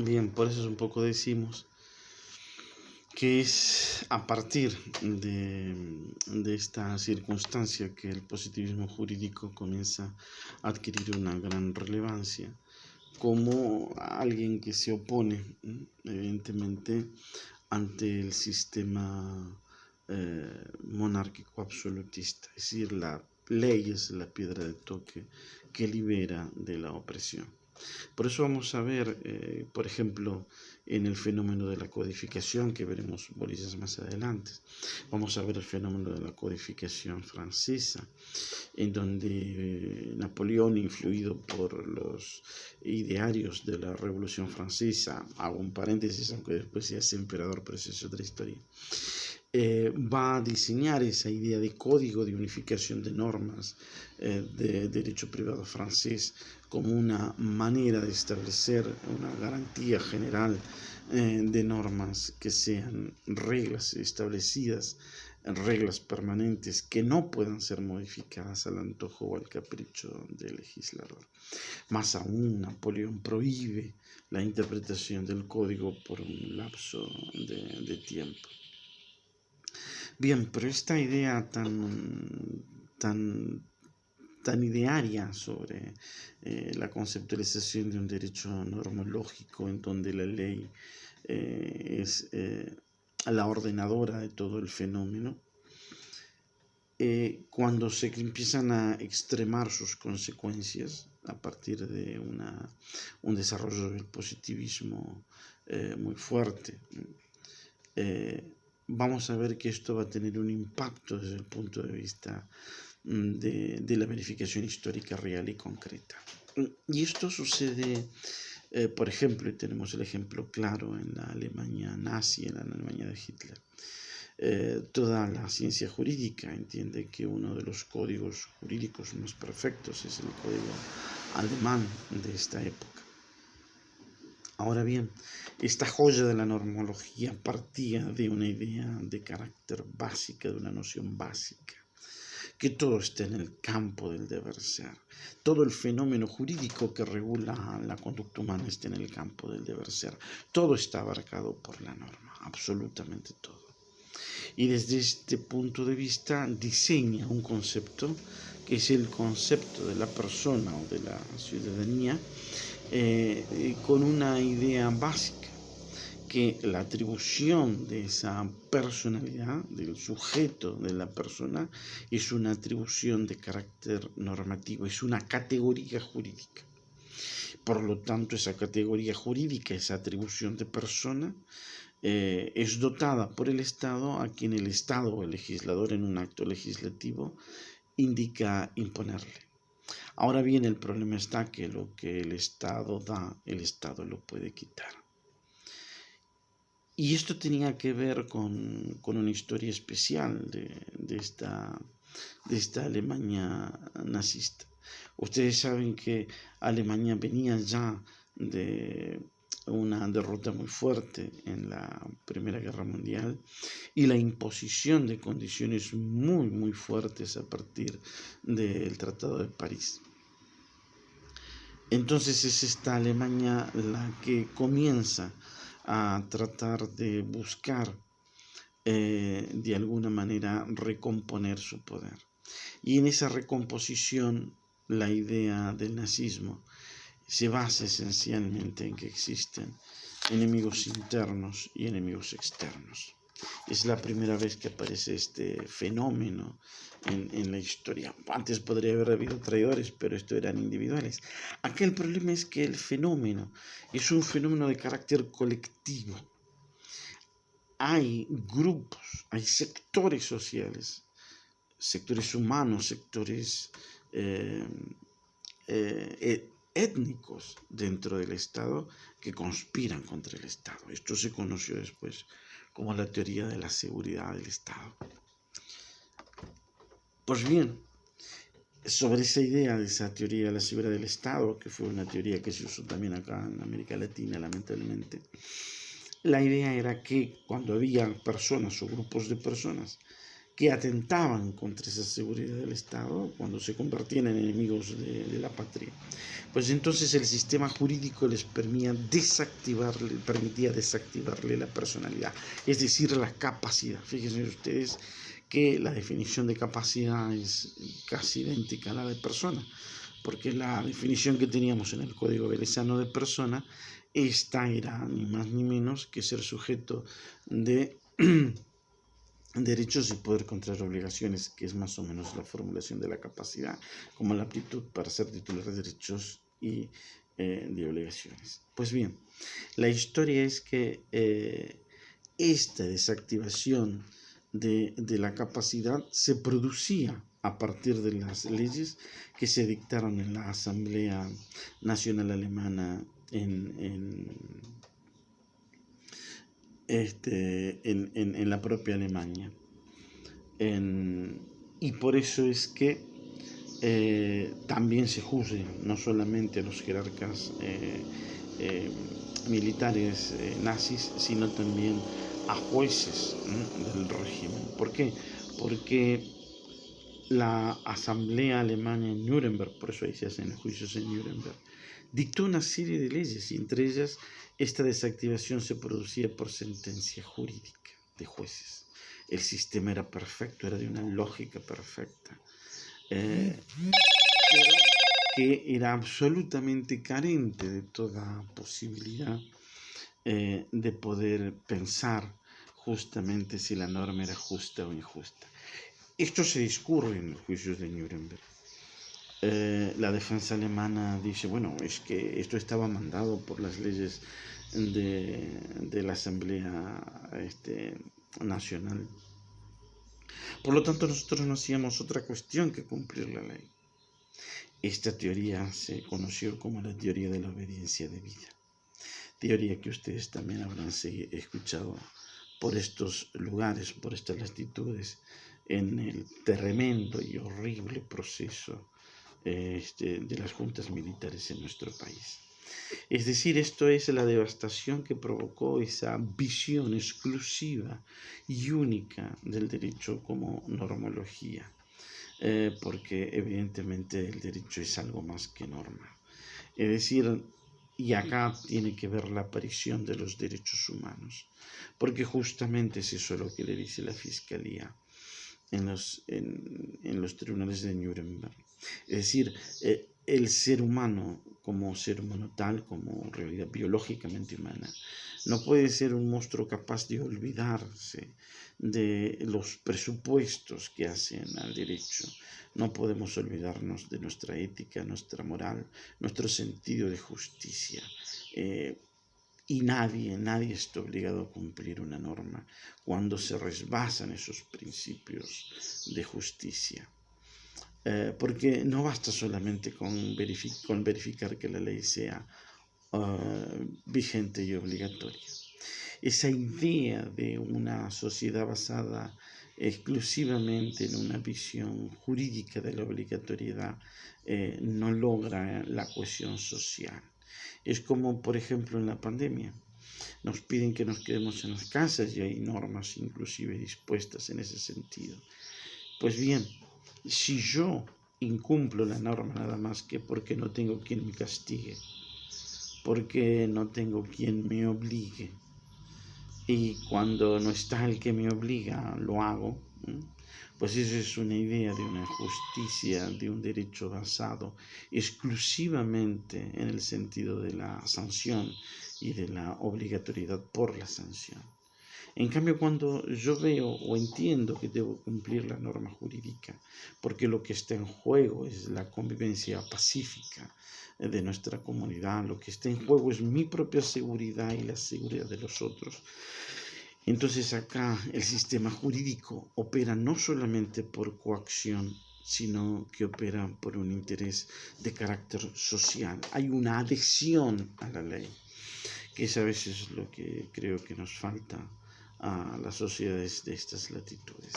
Bien, por eso es un poco decimos que es a partir de esta circunstancia que el positivismo jurídico comienza a adquirir una gran relevancia como alguien que se opone, evidentemente, ante el sistema monárquico absolutista. Es decir, la ley es la piedra de toque que libera de la opresión. Por eso vamos a ver, por ejemplo, en el fenómeno de la codificación, que veremos bolillas más adelante, vamos a ver el fenómeno de la codificación francesa, en donde Napoleón, influido por los idearios de la Revolución Francesa, hago un paréntesis, aunque después se hace emperador, pero esa es otra historia, va a diseñar esa idea de código de unificación de normas de derecho privado francés como una manera de establecer una garantía general de normas que sean reglas establecidas, reglas permanentes que no puedan ser modificadas al antojo o al capricho del legislador. Más aún, Napoleón prohíbe la interpretación del código por un lapso de tiempo. Bien, pero esta idea tan idearia sobre la conceptualización de un derecho normológico en donde la ley es la ordenadora de todo el fenómeno, cuando se empiezan a extremar sus consecuencias a partir de un desarrollo del positivismo muy fuerte, vamos a ver que esto va a tener un impacto desde el punto de vista de la verificación histórica real y concreta. Y esto sucede, por ejemplo, y tenemos el ejemplo claro en la Alemania nazi, en la Alemania de Hitler. Toda la ciencia jurídica entiende que uno de los códigos jurídicos más perfectos es el código alemán de esta época. Ahora bien, esta joya de la normología partía de una idea de carácter básica, de una noción básica, que todo está en el campo del deber ser. Todo el fenómeno jurídico que regula la conducta humana está en el campo del deber ser. Todo está abarcado por la norma, absolutamente todo. Y desde este punto de vista diseña un concepto que es el concepto de la persona o de la ciudadanía, con una idea básica, que la atribución de esa personalidad, del sujeto de la persona, es una atribución de carácter normativo, es una categoría jurídica. Por lo tanto, esa categoría jurídica, esa atribución de persona, es dotada por el Estado, a quien el Estado o el legislador en un acto legislativo indica imponerle. Ahora bien, el problema está que lo que el Estado da, el Estado lo puede quitar. Y esto tenía que ver con una historia especial de esta Alemania nazista. Ustedes saben que Alemania venía ya de una derrota muy fuerte en la Primera Guerra Mundial y la imposición de condiciones muy fuertes a partir del Tratado de París. Entonces es esta Alemania la que comienza a tratar de buscar de alguna manera recomponer su poder. Y en esa recomposición la idea del nazismo se basa esencialmente en que existen enemigos internos y enemigos externos. Es la primera vez que aparece este fenómeno en la historia. Antes podría haber habido traidores, pero estos eran individuales. Aquí el problema es que el fenómeno es un fenómeno de carácter colectivo. Hay grupos, hay sectores sociales, sectores humanos, sectores étnicos dentro del Estado que conspiran contra el Estado. Esto se conoció después como la teoría de la seguridad del Estado. Pues bien, sobre esa idea de esa teoría de la seguridad del Estado, que fue una teoría que se usó también acá en América Latina, lamentablemente, la idea era que cuando había personas o grupos de personas que atentaban contra esa seguridad del Estado cuando se convertían en enemigos de la patria. Pues entonces el sistema jurídico les permitía desactivarle la personalidad, es decir, la capacidad. Fíjense ustedes que la definición de capacidad es casi idéntica a la de persona, porque la definición que teníamos en el Código Velezano de persona, esta era ni más ni menos que ser sujeto de derechos y poder contraer obligaciones, que es más o menos la formulación de la capacidad, como la aptitud para ser titular de derechos y de obligaciones. Pues bien, la historia es que esta desactivación de la capacidad se producía a partir de las leyes que se dictaron en la Asamblea Nacional Alemana en la propia Alemania. Y por eso es que también se juzga no solamente a los jerarcas militares nazis, sino también a jueces del régimen. ¿Por qué? Porque la Asamblea Alemana en Nuremberg, por eso ahí se hacen juicios en Nuremberg, dictó una serie de leyes y entre ellas esta desactivación se producía por sentencia jurídica de jueces. El sistema era perfecto, era de una lógica perfecta, pero que era absolutamente carente de toda posibilidad de poder pensar justamente si la norma era justa o injusta. Esto se discurre en los juicios de Nuremberg. La defensa alemana dice, bueno, es que esto estaba mandado por las leyes de la Asamblea Nacional. Por lo tanto, nosotros no hacíamos otra cuestión que cumplir la ley. Esta teoría se conoció como la teoría de la obediencia debida. Teoría que ustedes también habrán escuchado por estos lugares, por estas latitudes, en el tremendo y horrible proceso de las juntas militares en nuestro país. Es decir, esto es la devastación que provocó esa visión exclusiva y única del derecho como normología, porque evidentemente el derecho es algo más que norma. Es decir, y acá tiene que ver la aparición de los derechos humanos, porque justamente es eso lo que le dice la Fiscalía en los tribunales de Nuremberg. Es decir, el ser humano como ser humano tal, como realidad biológicamente humana, no puede ser un monstruo capaz de olvidarse de los presupuestos que hacen al derecho. No podemos olvidarnos de nuestra ética, nuestra moral, nuestro sentido de justicia. Y nadie está obligado a cumplir una norma cuando se resbasan esos principios de justicia. Porque no basta solamente con verificar que la ley sea vigente y obligatoria. Esa idea de una sociedad basada exclusivamente en una visión jurídica de la obligatoriedad no logra la cohesión social. Es como, por ejemplo, en la pandemia. Nos piden que nos quedemos en las casas y hay normas inclusive dispuestas en ese sentido. Pues bien, si yo incumplo la norma nada más que porque no tengo quien me castigue, porque no tengo quien me obligue, y cuando no está el que me obliga, lo hago, pues esa es una idea de una justicia, de un derecho basado exclusivamente en el sentido de la sanción y de la obligatoriedad por la sanción. En cambio, cuando yo veo o entiendo que debo cumplir la norma jurídica, porque lo que está en juego es la convivencia pacífica de nuestra comunidad, lo que está en juego es mi propia seguridad y la seguridad de los otros. Entonces acá el sistema jurídico opera no solamente por coacción, sino que opera por un interés de carácter social. Hay una adhesión a la ley, que es a veces lo que creo que nos falta a las sociedades de estas latitudes.